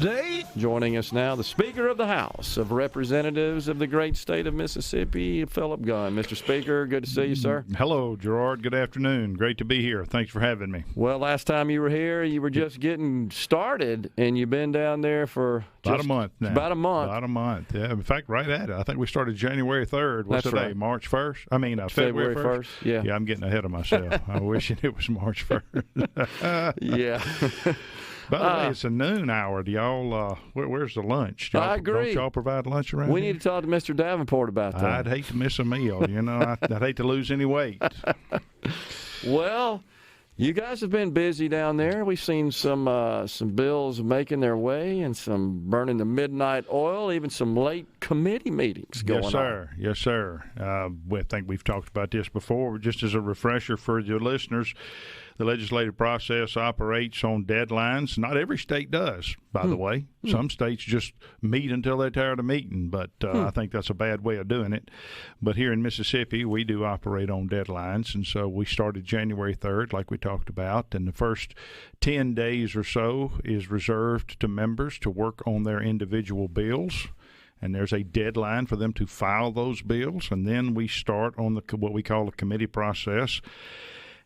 Day. Joining us now, the Speaker of the House of Representatives of the great state of Mississippi, Philip Gunn. Mr. Speaker, good to see you, sir. Hello, Gerard. Good afternoon. Great to be here. Thanks for having me. Well, last time you were here, you were just getting started, and you've been down there for about a month now. About a month. About a month, yeah. In fact, right at it. I think we started January 3rd. What's That's today? right. March 1st? I mean, February 1st? Yeah. Yeah, I'm getting ahead of myself. I wish it was March 1st. Yeah. By the way, it's a noon hour. Do y'all, where's the lunch? I agree. Don't y'all provide lunch around We here? need to talk to Mr. Davenport about that. I'd hate to miss a meal. I'd hate to lose any weight. Well, you guys have been busy down there. We've seen some bills making their way and some burning the midnight oil, even some late committee meetings going on. Yes, sir. I think we've talked about this before. Just as a refresher for the listeners, the legislative process operates on deadlines. Not every state does, by the way. Some states just meet until they're tired of meeting, but I think that's a bad way of doing it. But here in Mississippi, we do operate on deadlines, and so we started January 3rd, like we talked about, and the first 10 days or so is reserved to members to work on their individual bills. And there's a deadline for them to file those bills, and then we start on what we call the committee process.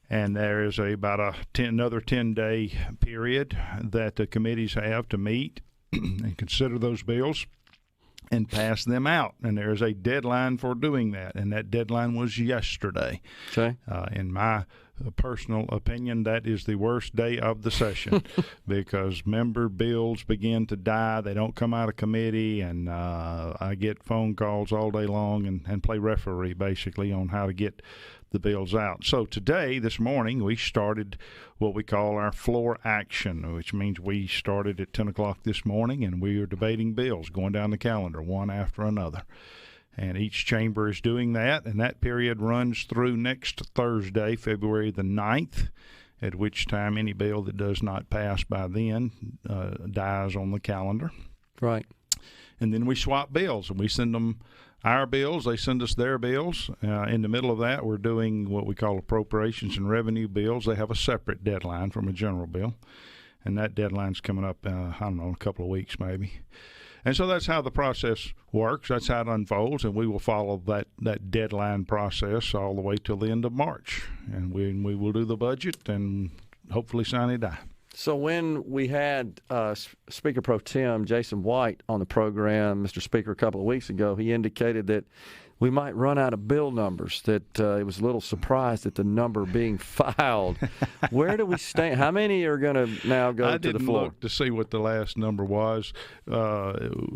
And there is another 10-day period that the committees have to meet and consider those bills and pass them out. And there is a deadline for doing that, and that deadline was yesterday. Okay. In my personal opinion, that is the worst day of the session because member bills begin to die. They don't come out of committee, and I get phone calls all day long and play referee basically on how to get the bills out. So today, this morning, we started what we call our floor action, which means we started at 10 o'clock this morning, and we are debating bills, going down the calendar one after another. And each chamber is doing that, and that period runs through next Thursday, February the 9th, at which time any bill that does not pass by then dies on the calendar. Right. And then we swap bills, and we send them our bills, they send us their bills. In the middle of that, we're doing what we call appropriations and revenue bills. They have a separate deadline from a general bill, and that deadline's coming up, a couple of weeks maybe. And so that's how the process works. That's how it unfolds, and we will follow that deadline process all the way till the end of March. And we will do the budget and hopefully sign it die. So when we had Speaker Pro Tem Jason White on the program, Mr. Speaker, a couple of weeks ago, he indicated that we might run out of bill numbers, that he was a little surprised at the number being filed. Where do we stand? How many are going to now go to the floor? I didn't look to see what the last number was.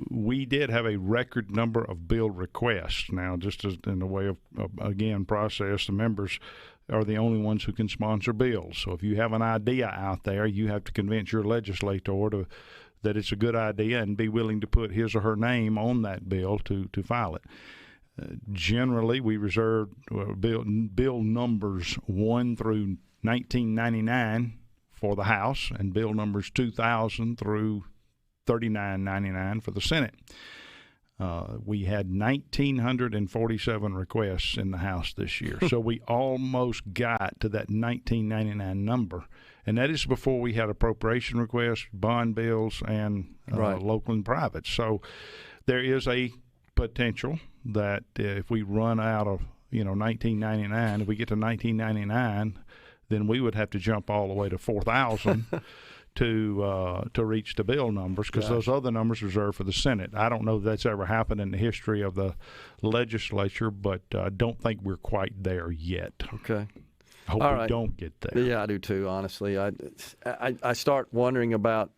We did have a record number of bill requests. Now, just as in the way of again, process, the members are the only ones who can sponsor bills. So if you have an idea out there, you have to convince your legislator that it's a good idea and be willing to put his or her name on that bill to file it. Generally, we reserve bill numbers 1 through 1999 for the House and bill numbers 2000 through 3999 for the Senate. We had 1,947 requests in the House this year, so we almost got to that 1999 number, and that is before we had appropriation requests, bond bills, and local and private. So there is a potential that if we run out of 1999, if we get to 1999, then we would have to jump all the way to 4,000. To reach the bill numbers, because those other numbers reserved for the Senate. I don't know if that's ever happened in the history of the legislature, but I don't think we're quite there yet. Okay. I hope we don't get there. Yeah, I do too, honestly. I start wondering about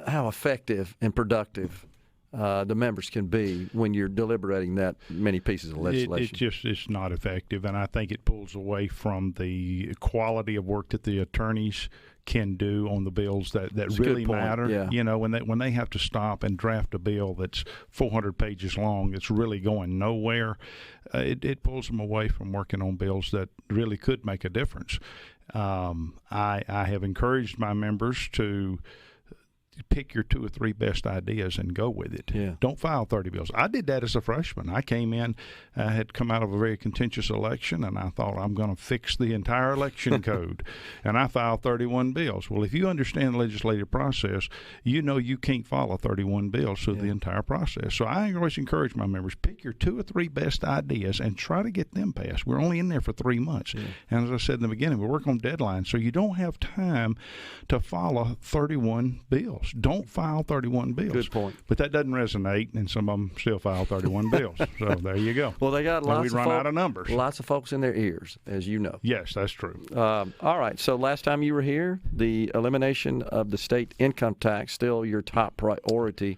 how effective and productive the members can be when you're deliberating that many pieces of legislation. It's not effective, and I think it pulls away from the quality of work that the attorneys can do on the bills that really matter. Yeah. When they have to stop and draft a bill that's 400 pages long, that's really going nowhere, it pulls them away from working on bills that really could make a difference. I have encouraged my members to pick your 2 or 3 best ideas and go with it. Yeah. Don't file 30 bills. I did that as a freshman. I came in, I had come out of a very contentious election, and I thought I'm going to fix the entire election code. And I filed 31 bills. Well, if you understand the legislative process, you know you can't follow 31 bills through the entire process. So I always encourage my members, pick your 2 or 3 best ideas and try to get them passed. We're only in there for 3 months. Yeah. And as I said in the beginning, we work on deadlines, so you don't have time to follow 31 bills. Don't file 31 bills. Good point. But that doesn't resonate, and some of them still file 31 bills. So there you go. Well, they got we run out of numbers. Lots of folks in their ears, as you know. Yes, that's true. All right. So last time you were here, the elimination of the state income tax still your top priority.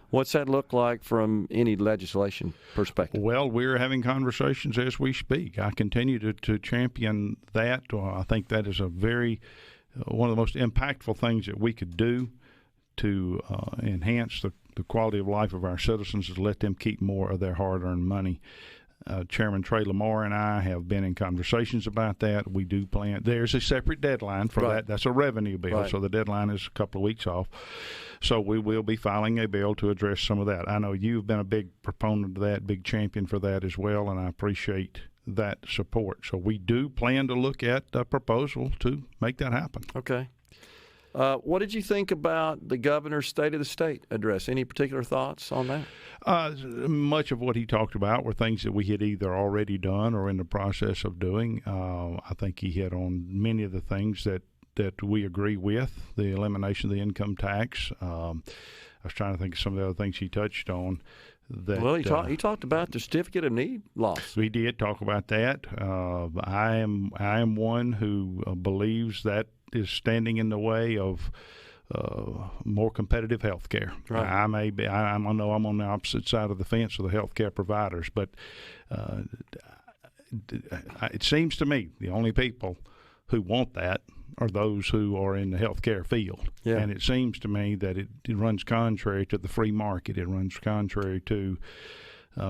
What's that look like from any legislation perspective? Well, we're having conversations as we speak. I continue to champion that. I think that is a very one of the most impactful things that we could do to enhance the quality of life of our citizens, is to let them keep more of their hard-earned money. Chairman Trey Lamar and I have been in conversations about that. We do plan. There's a separate deadline for that. That's a revenue bill, so the deadline is a couple of weeks off. So we will be filing a bill to address some of that. I know you've been a big proponent of that, big champion for that as well, and I appreciate that support. So we do plan to look at a proposal to make that happen. Okay. What did you think about the governor's State of the State address? Any particular thoughts on that? Much of what he talked about were things that we had either already done or in the process of doing. I think he hit on many of the things that we agree with, the elimination of the income tax. I was trying to think of some of the other things he touched on. Well, he talked about the certificate of need loss. We did talk about that. I am one who believes that is standing in the way of more competitive health care. Right. I know I'm on the opposite side of the fence of the health care providers, but it seems to me the only people who want that are those who are in the healthcare field. Yeah. And it seems to me that it runs contrary to the free market. It runs contrary to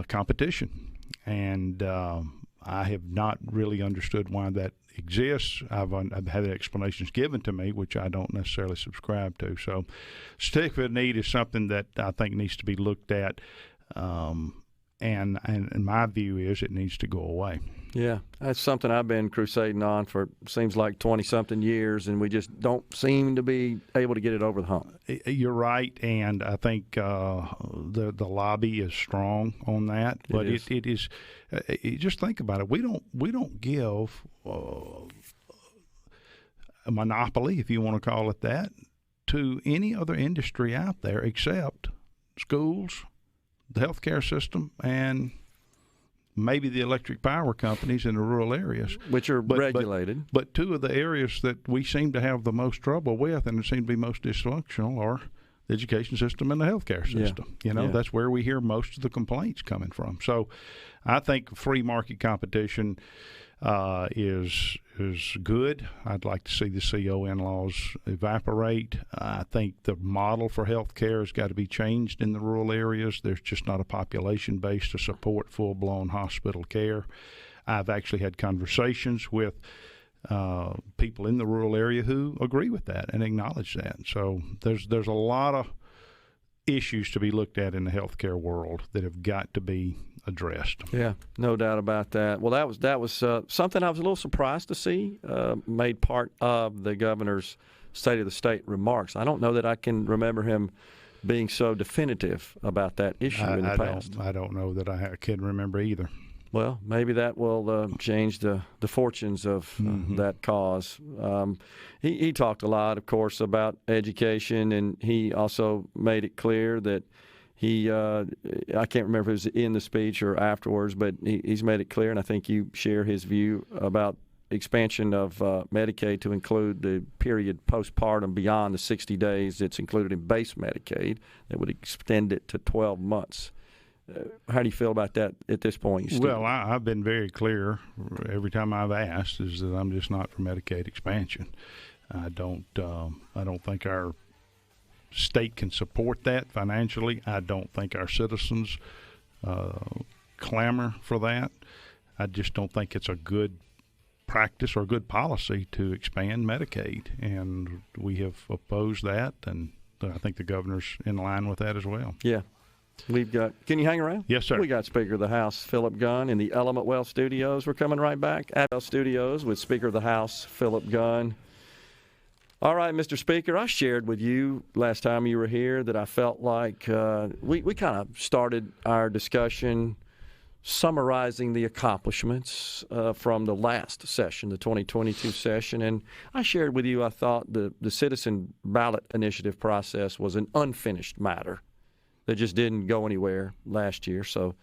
competition. And I have not really understood why that exists. I've had explanations given to me, which I don't necessarily subscribe to. So certificate of need is something that I think needs to be looked at. And my view is it needs to go away. Yeah, that's something I've been crusading on for seems like 20-something years, and we just don't seem to be able to get it over the hump. You're right, and I think the lobby is strong on that. But it is. Just think about it. We don't give a monopoly, if you want to call it that, to any other industry out there except schools, the healthcare system, and maybe the electric power companies in the rural areas. Which are regulated. But two of the areas that we seem to have the most trouble with and seem to be most dysfunctional are the education system and the healthcare system. Yeah. That's where we hear most of the complaints coming from. So I think free market competition is good. I'd like to see the CON laws evaporate. I think the model for health care has got to be changed in the rural areas. There's just not a population base to support full-blown hospital care. I've actually had conversations with people in the rural area who agree with that and acknowledge that. So there's a lot of issues to be looked at in the healthcare world that have got to be addressed. Yeah, no doubt about that. Well, that was something I was a little surprised to see made part of the governor's State of the State remarks. I don't know that I can remember him being so definitive about that issue in the past. I don't know that I can remember either. Well, maybe that will change the fortunes of that cause. He talked a lot, of course, about education, and he also made it clear that I can't remember if it was in the speech or afterwards, but he's made it clear, and I think you share his view about expansion of Medicaid to include the period postpartum beyond the 60 days that's included in base Medicaid, that would extend it to 12 months. How do you feel about that at this point? Well, I've been very clear every time I've asked is that I'm just not for Medicaid expansion. I don't think our state can support that financially. I don't think our citizens clamor for that. I just don't think it's a good practice or a good policy to expand Medicaid, and we have opposed that, and I think the governor's in line with that as well. Yeah. We've got. Can you hang around? Yes, sir. We got Speaker of the House Philip Gunn in the Element Wealth Studios. We're coming right back at Wealth Studios with Speaker of the House Philip Gunn. All right, Mr. Speaker, I shared with you last time you were here that I felt like we kind of started our discussion summarizing the accomplishments from the last session, the 2022 session. And I shared with you I thought the citizen ballot initiative process was an unfinished matter that just didn't go anywhere last year. So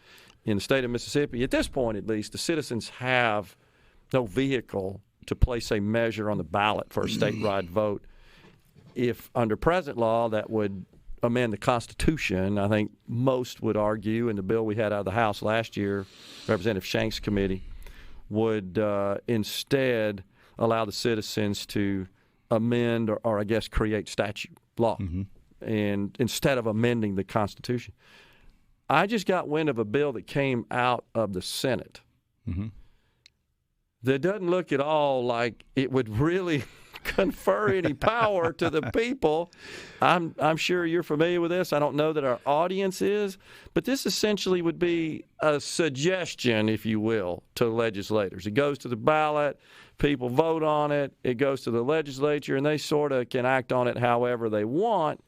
in the state of Mississippi, at this point at least, the citizens have no vehicle to place a measure on the ballot for a statewide vote. If under present law that would amend the Constitution, I think most would argue, and the bill we had out of the House last year, Representative Shank's committee, would instead allow the citizens to amend or I guess create statute law. Mm-hmm. And instead of amending the Constitution. I just got wind of a bill that came out of the Senate that doesn't look at all like it would really confer any power to the people. I'm sure you're familiar with this. I don't know that our audience is, but this essentially would be a suggestion, if you will, to legislators. It goes to the ballot, people vote on it, it goes to the legislature, and they sort of can act on it however they want.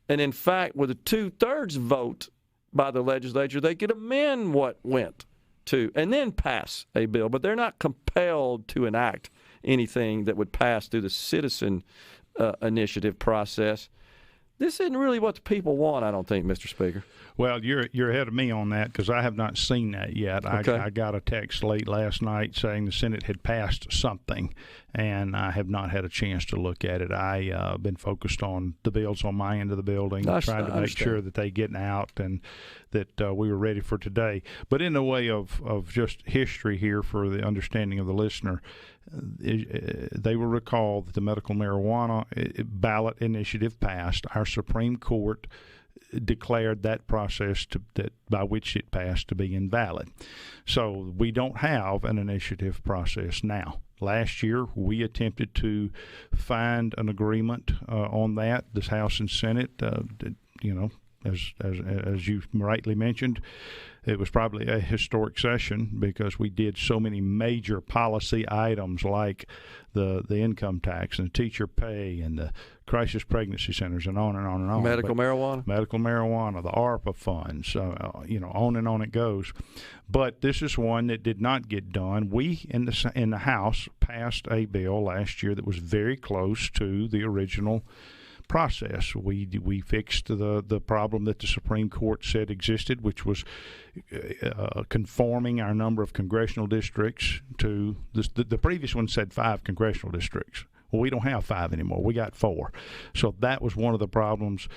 And in fact, with a 2/3 vote by the legislature, they could amend what went to and then pass a bill. But they're not compelled to enact anything that would pass through the citizen initiative process. This isn't really what the people want, I don't think, Mr. Speaker. Well, you're ahead of me on that because I have not seen that yet. Okay. I got a text late last night saying the Senate had passed something, and I have not had a chance to look at it. I've been focused on the bills on my end of the building, trying to make sure that they get out and that we were ready for today. But in the way of just history here for the understanding of the listener, they will recall that the medical marijuana ballot initiative passed. Our Supreme Court declared that process by which it passed to be invalid. So we don't have an initiative process now. Last year, we attempted to find an agreement on that. This House and Senate, as you rightly mentioned, it was probably a historic session because we did so many major policy items like the income tax and the teacher pay and the crisis pregnancy centers and on and on and on. Medical marijuana, the ARPA funds, on and on it goes. But this is one that did not get done. We in the House passed a bill last year that was very close to the original process. We fixed the problem that the Supreme Court said existed, which was conforming our number of congressional districts to the previous one said 5 congressional districts. Well, we don't have 5 anymore. We got 4. So that was one of the problems.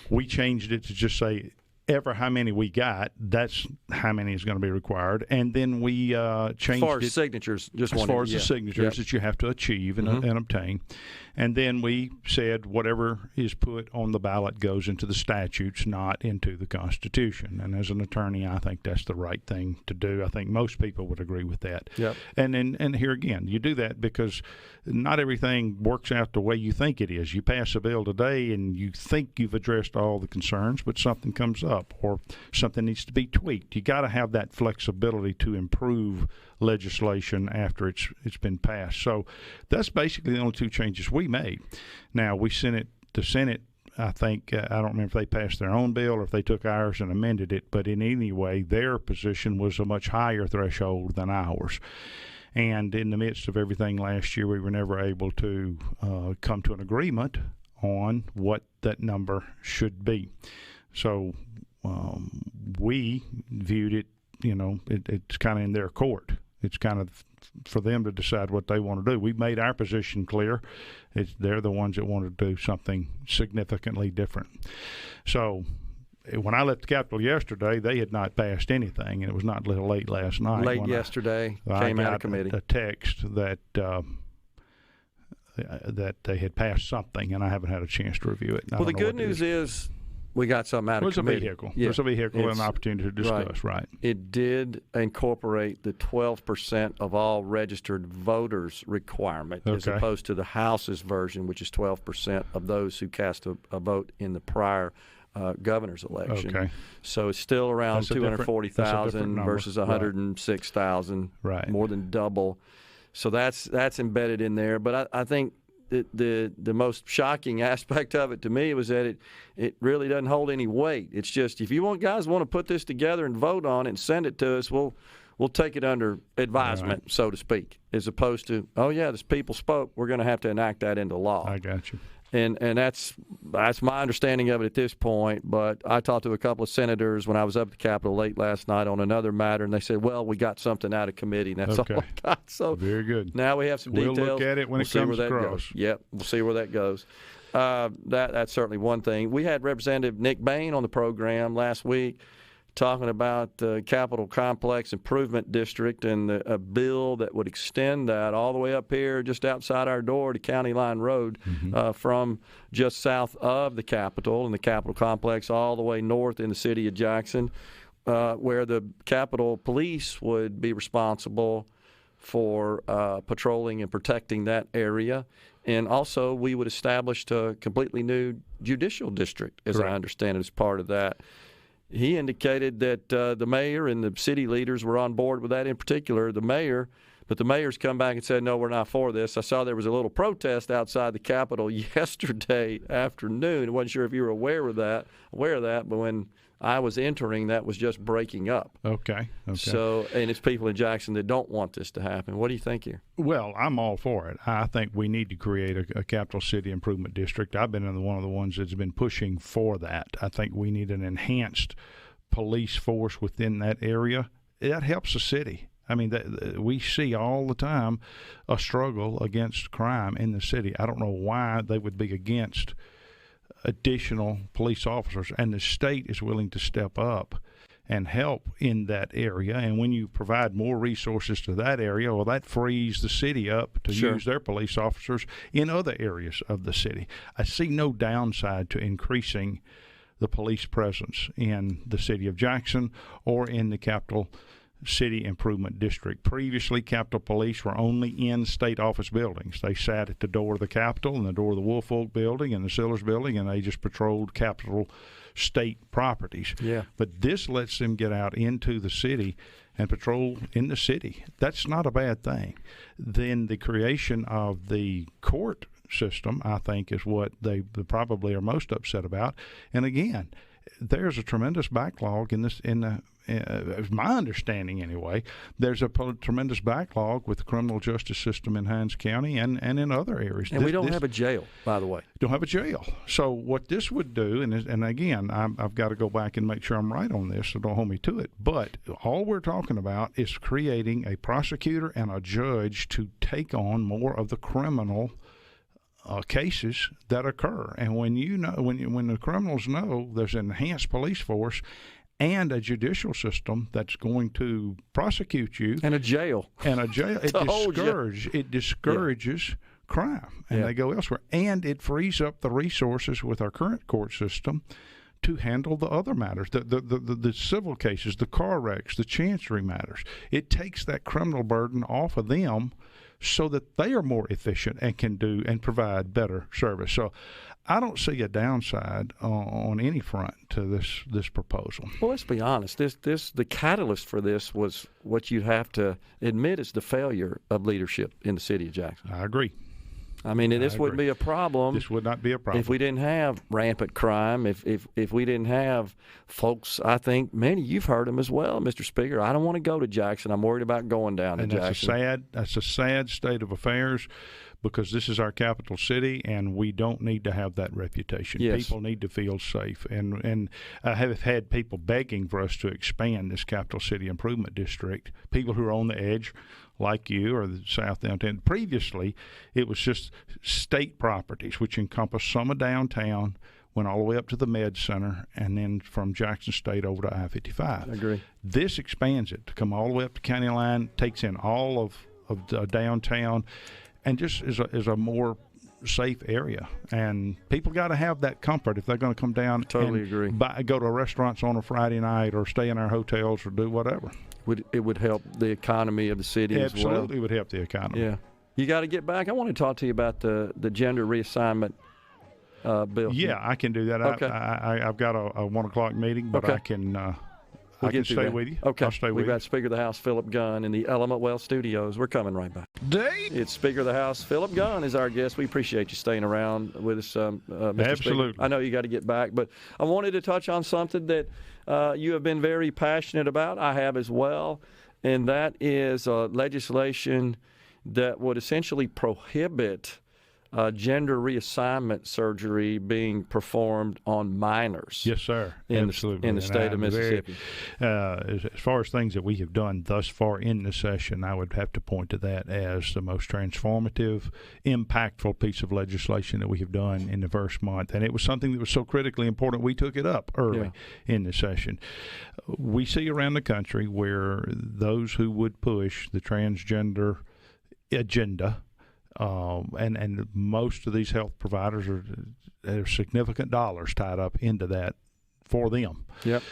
We changed it to just say ever how many we got, that's how many is going to be required. And then we changed as far as it. Signatures, just as far as the signatures that you have to achieve and obtain. And then we said whatever is put on the ballot goes into the statutes, not into the Constitution. And as an attorney, I think that's the right thing to do. I think most people would agree with that. Yep. And here again, you do that because not everything works out the way you think it is. You pass a bill today and you think you've addressed all the concerns, but something comes up or something needs to be tweaked. You got to have that flexibility to improve legislation after it's been passed. So that's basically the only 2 changes we made. Now the Senate, I think, I don't remember if they passed their own bill or if they took ours and amended it, but in any way, their position was a much higher threshold than ours. And in the midst of everything last year, we were never able to come to an agreement on what that number should be. So we viewed it, it's kind of in their court. It's kind of for them to decide what they want to do. We've made our position clear. They're the ones that want to do something significantly different. So when I left the Capitol yesterday, they had not passed anything, and it was not until late last night. Late yesterday, came out of committee. A text that they had passed something, and I haven't had a chance to review it. Well, the good news is We got something out of committee. There's a vehicle. Yeah. There's a vehicle and an opportunity to discuss, right. It did incorporate the 12% of all registered voters requirement, as opposed to the House's version, which is 12% of those who cast a vote in the prior governor's election. Okay. So it's still around 240,000 versus 106,000, more than double. So that's embedded in there. But I think the most shocking aspect of it to me was that it really doesn't hold any weight. It's just, if you guys want to put this together and vote on it and send it to us, we'll take it under advisement, so to speak, as opposed to, oh yeah, this people spoke, we're going to have to enact that into law. I got you. And that's my understanding of it at this point. But I talked to a couple of senators when I was up at the Capitol late last night on another matter, and they said, well, we got something out of committee, and that's all I got. So very good. Now we have some details. We'll look at it when it comes across. Yep, we'll see where that goes. That's certainly one thing. We had Representative Nick Bain on the program last week talking about the Capitol Complex Improvement District and a bill that would extend that all the way up here just outside our door to County Line Road, from just south of the Capitol and the Capitol Complex all the way north in the city of Jackson, where the Capitol Police would be responsible for patrolling and protecting that area. And also we would establish a completely new judicial district, as I understand it, as part of that. He indicated that the mayor and the city leaders were on board with that, in particular the mayor, but the mayor's come back and said, no, we're not for this. I saw there was a little protest outside the Capitol yesterday afternoon. I wasn't sure if you were aware of that, but when I was entering, that was just breaking up. Okay. So, and it's people in Jackson that don't want this to happen. What do you think here? Well, I'm all for it. I think we need to create a capital city improvement district. I've been one of the ones that's been pushing for that. I think we need an enhanced police force within that area. That helps the city. I mean, we see all the time a struggle against crime in the city. I don't know why they would be against additional police officers, and the state is willing to step up and help in that area. And when you provide more resources to that area, well, that frees the city up to use their police officers in other areas of the city. I see no downside to increasing the police presence in the city of Jackson or in the Capital City Improvement District. Previously, Capitol Police were only in state office buildings. They sat at the door of the Capitol and the door of the Wolf Oak Building and the Sillers Building, and they just patrolled Capitol state properties. Yeah. But this lets them get out into the city and patrol in the city. That's not a bad thing. Then the creation of the court system, I think, is what they probably are most upset about. And again, there's a tremendous backlog in this. My understanding anyway, there's a tremendous backlog with the criminal justice system in Hinds County and in other areas. And we don't have a jail, by the way. Don't have a jail. So what this would do, and again, I've got to go back and make sure I'm right on this, so don't hold me to it, but all we're talking about is creating a prosecutor and a judge to take on more of the criminal cases that occur. And when the criminals know there's an enhanced police force and a judicial system that's going to prosecute you, and a jail, it discourages crime, and they go elsewhere, and it frees up the resources with our current court system to handle the other matters, the civil cases, the car wrecks, the chancery matters. It takes that criminal burden off of them so that they are more efficient and can do and provide better service. So I don't see a downside on any front to this proposal. Well, let's be honest. The catalyst for this was what you have to admit is the failure of leadership in the city of Jackson. I agree. I mean, this wouldn't be a problem. This would not be a problem if we didn't have rampant crime. If we didn't have folks, I think many you've heard them as well, Mr. Speaker. I don't want to go to Jackson. I'm worried about going down to Jackson. That's a sad state of affairs, because this is our capital city, and we don't need to have that reputation. Yes. People need to feel safe, and I have had people begging for us to expand this capital city improvement district. People who are on the edge, like you, or the South Downtown. Previously, it was just state properties, which encompassed some of downtown, went all the way up to the Med Center, and then from Jackson State over to I-55. I agree. This expands it to come all the way up to County Line, takes in all of downtown, and just is a more safe area, and people got to have that comfort if they're going to come down. Totally agree. Go to restaurants on a Friday night or stay in our hotels or do whatever. It would help the economy of the city as well. Absolutely would help the economy. Yeah. You got to get back. I want to talk to you about the gender reassignment bill. Yeah, I can do that. Okay. I've got a 1 o'clock meeting, but Okay. I can We'll I can get through stay that. with you. Okay. I'll stay with We've you. got Speaker of the House Philip Gunn in the Element Well Studios. We're coming right back. It's Speaker of the House Philip Gunn is our guest. We appreciate you staying around with us, Mr. Absolutely. Speaker. I know you got to get back, but I wanted to touch on something that you have been very passionate about. I have as well, and that is legislation that would essentially prohibit gender reassignment surgery being performed on minors. Yes, sir. Absolutely. In the state of Mississippi. As far as things that we have done thus far in the session, I would have to point to that as the most transformative, impactful piece of legislation that we have done in the first month. And it was something that was so critically important, we took it up early in the session. We see around the country where those who would push the transgender agenda, and most of these health providers have significant dollars tied up into that for them. Yep.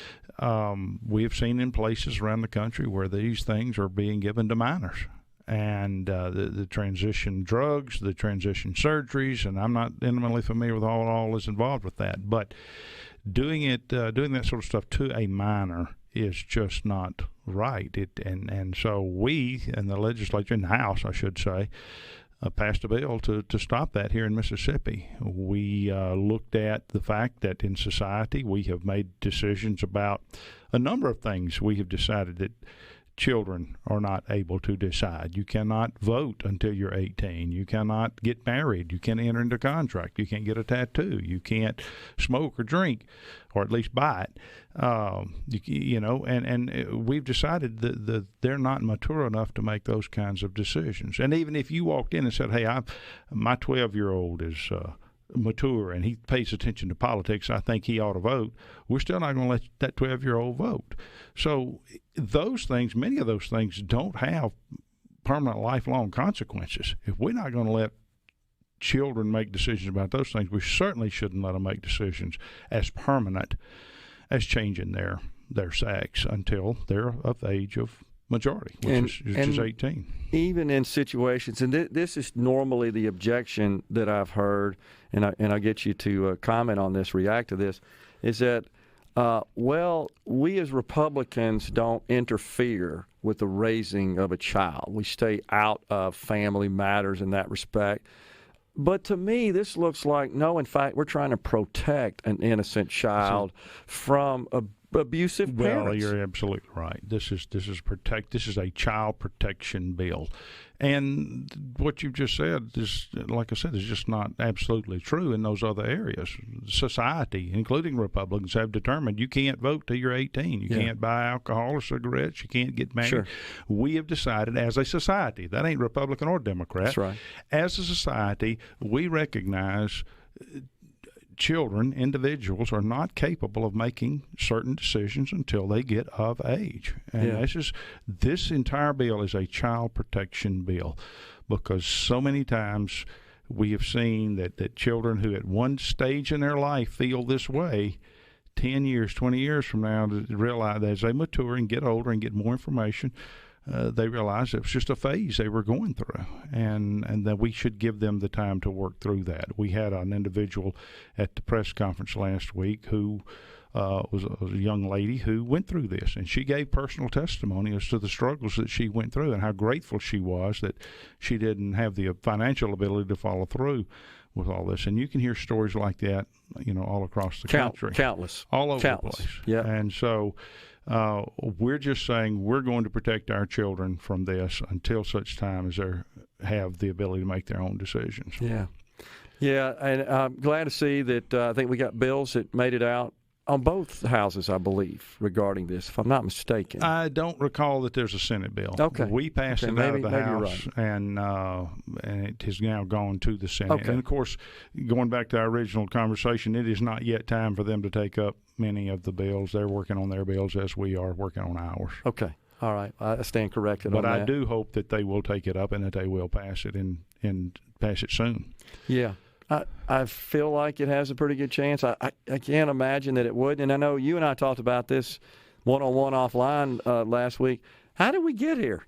We have seen in places around the country where these things are being given to minors. And the transition drugs, the transition surgeries, and I'm not intimately familiar with all is involved with that. But doing that sort of stuff to a minor is just not right. And so we, in the legislature, in the House, I should say, passed a bill to stop that here in Mississippi. We looked at the fact that in society we have made decisions about a number of things. We have decided that children are not able to decide. You cannot vote until you're 18. You cannot get married. You can't enter into a contract. You can't get a tattoo. You can't smoke or drink, or at least buy it. And we've decided that they're not mature enough to make those kinds of decisions. And even if you walked in and said, hey, my 12-year-old is mature and he pays attention to politics, I think he ought to vote, we're still not going to let that 12-year-old vote. So those things, many of those things don't have permanent lifelong consequences. If we're not going to let children make decisions about those things, we certainly shouldn't let them make decisions as permanent as changing their sex until they're of age of majority, which is 18. Even in situations, and this is normally the objection that I've heard, and I'll get you to comment on this, react to this, is that, we as Republicans don't interfere with the raising of a child. We stay out of family matters in that respect. But to me, this looks like, no, in fact, we're trying to protect an innocent child from abusive parents. Well, you're absolutely right. This is a child protection bill, and what you've just said is, like I said, is just not absolutely true in those other areas. Society, including Republicans, have determined you can't vote till you're 18. You can't buy alcohol or cigarettes. You can't get married. Sure. We have decided as a society, that ain't Republican or Democrat. That's right. As a society, we recognize children, individuals, are not capable of making certain decisions until they get of age. And this entire bill is a child protection bill, because so many times we have seen that children who at one stage in their life feel this way, 10 years, 20 years from now, realize that as they mature and get older and get more information, they realized it was just a phase they were going through, and that we should give them the time to work through that. We had an individual at the press conference last week who was a young lady who went through this, and she gave personal testimony as to the struggles that she went through and how grateful she was that she didn't have the financial ability to follow through with all this. And you can hear stories like that, all across the country. Countless. All over the place. Yeah. And so we're just saying we're going to protect our children from this until such time as they have the ability to make their own decisions. Yeah. Yeah, and I'm glad to see that I think we got bills that made it out on both houses, I believe, regarding this, if I'm not mistaken. I don't recall that there's a Senate bill. Okay. We passed it out of the House, right. and it has now gone to the Senate. Okay. And, of course, going back to our original conversation, it is not yet time for them to take up many of the bills. They're working on their bills as we are working on ours. Okay. All right. I stand corrected on But that. I do hope that they will take it up and that they will pass it and pass it soon. Yeah. I feel like it has a pretty good chance. I can't imagine that it wouldn't. And I know you and I talked about this one-on-one offline last week. How did we get here?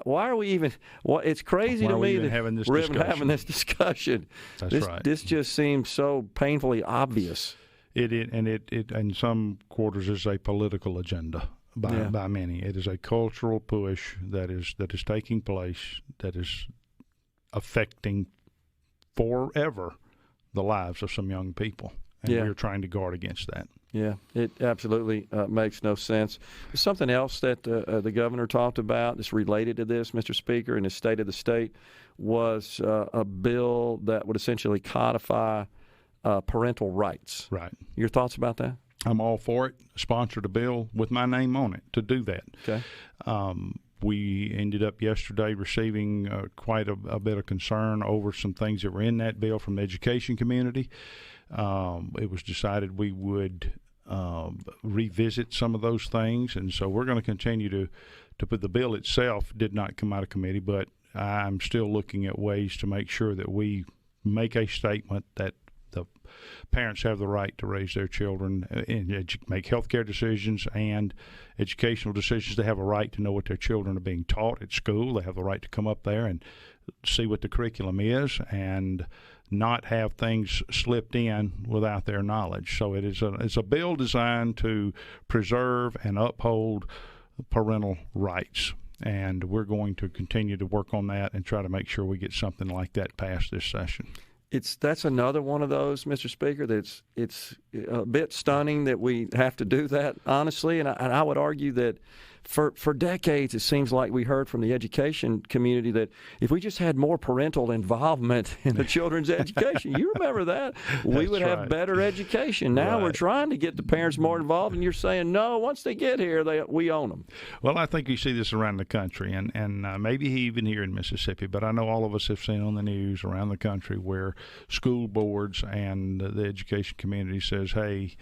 Why are we even – it's crazy to me that we're even having this discussion. That's right. This just seems so painfully obvious. It in some quarters is a political agenda by many. It is a cultural push that is taking place, that is affecting forever the lives of some young people, and we're trying to guard against that. Yeah, it absolutely makes no sense. Something else that the governor talked about that's related to this, Mr. Speaker, in his State of the State, was a bill that would essentially codify parental rights. Right. Your thoughts about that? I'm all for it. Sponsored a bill with my name on it to do that. Okay. We ended up yesterday receiving quite a bit of concern over some things that were in that bill from the education community. It was decided we would revisit some of those things, and so we're going to continue to put the bill itself did not come out of committee, but I'm still looking at ways to make sure that we make a statement that the parents have the right to raise their children and make healthcare decisions and educational decisions. They have a right to know what their children are being taught at school. They have the right to come up there and see what the curriculum is and not have things slipped in without their knowledge. So it's a bill designed to preserve and uphold parental rights. And we're going to continue to work on that and try to make sure we get something like that passed this session. That's another one of those, Mr. Speaker, that's it's a bit stunning that we have to do that, honestly. And I would argue that for decades, it seems like we heard from the education community that if we just had more parental involvement in the children's education, you remember that, we would have better education. Now we're trying to get the parents more involved, and you're saying, no, once they get here, we own them. Well, I think you see this around the country, and maybe even here in Mississippi, but I know all of us have seen on the news around the country where school boards and the education community says, hey,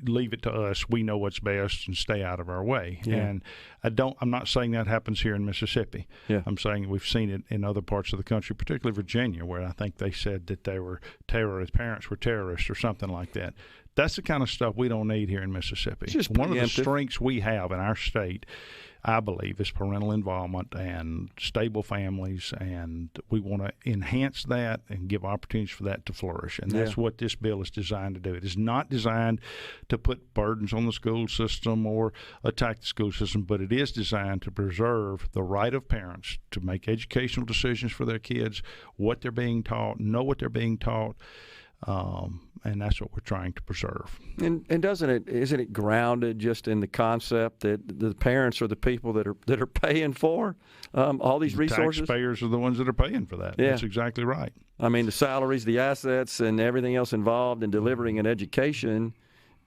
leave it to us. We know what's best and stay out of our way. Yeah. And I'm not saying that happens here in Mississippi. Yeah. I'm saying we've seen it in other parts of the country, particularly Virginia, where I think they said that they were parents were terrorists or something like that. That's the kind of stuff we don't need here in Mississippi. Just one of the strengths we have in our state, I believe, is parental involvement and stable families, and we want to enhance that and give opportunities for that to flourish. And that's what this bill is designed to do. It is not designed to put burdens on the school system or attack the school system, but it is designed to preserve the right of parents to make educational decisions for their kids, what they're being taught, know what they're being taught. And that's what we're trying to preserve. And isn't it grounded just in the concept that the parents are the people that are paying for all these resources? Taxpayers are the ones that are paying for that. Yeah. That's exactly right. I mean, the salaries, the assets, and everything else involved in delivering an education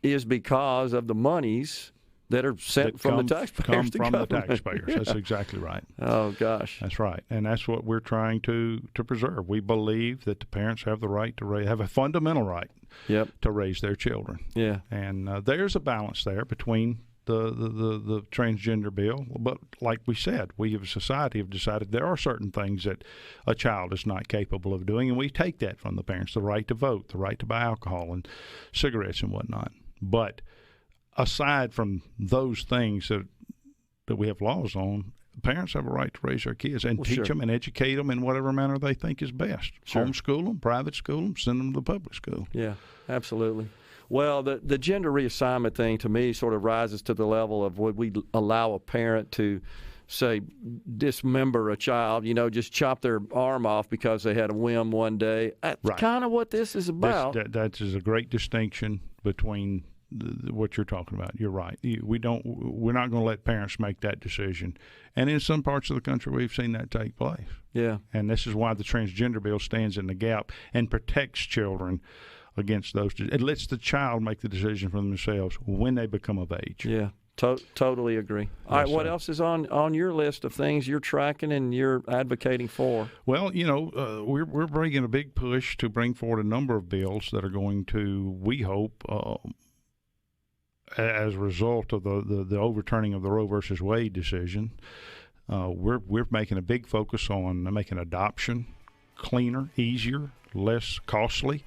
is because of the monies that are sent from the taxpayers to government. The taxpayers. Yeah. That's exactly right. Oh, gosh. That's right. And that's what we're trying to preserve. We believe that the parents have the right to have a fundamental right to raise their children. Yeah. And there's a balance there between the transgender bill. But like we said, we as a society have decided there are certain things that a child is not capable of doing, and we take that from the parents, the right to vote, the right to buy alcohol and cigarettes and whatnot. But aside from those things that we have laws on, parents have a right to raise their kids and teach them and educate them in whatever manner they think is best. Homeschool them, private school them, send them to the public school. Yeah, absolutely. Well, the gender reassignment thing to me sort of rises to the level of would we allow a parent to, say, dismember a child, just chop their arm off because they had a whim one day. That's kind of what this is about. That is a great distinction between what you're talking about. You're right. We're not going to let parents make that decision. And in some parts of the country, we've seen that take place. Yeah. And this is why the transgender bill stands in the gap and protects children against those. It lets the child make the decision for themselves when they become of age. Yeah. Totally agree. All right, what else is on your list of things you're tracking and you're advocating for? Well, we're bringing a big push to bring forward a number of bills that are going to, we hope, as a result of the overturning of the Roe versus Wade decision, we're making a big focus on making adoption cleaner, easier, less costly.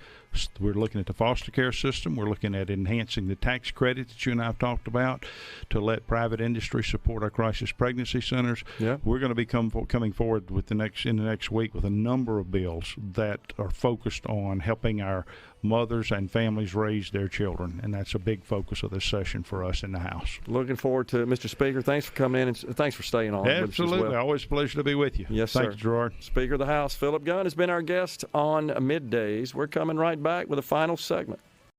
We're looking at the foster care system. We're looking at enhancing the tax credit that you and I have talked about to let private industry support our crisis pregnancy centers. Yeah. We're going to be coming forward in the next week with a number of bills that are focused on helping our mothers and families raise their children, and that's a big focus of this session for us in the House. Looking forward to it, Mr. Speaker. Thanks for coming in, and thanks for staying on. Absolutely. With us as well. Always a pleasure to be with you. Yes, sir. Thank you, Gerard. Speaker of the House, Philip Gunn, has been our guest on Middays. We're coming right back with a final segment.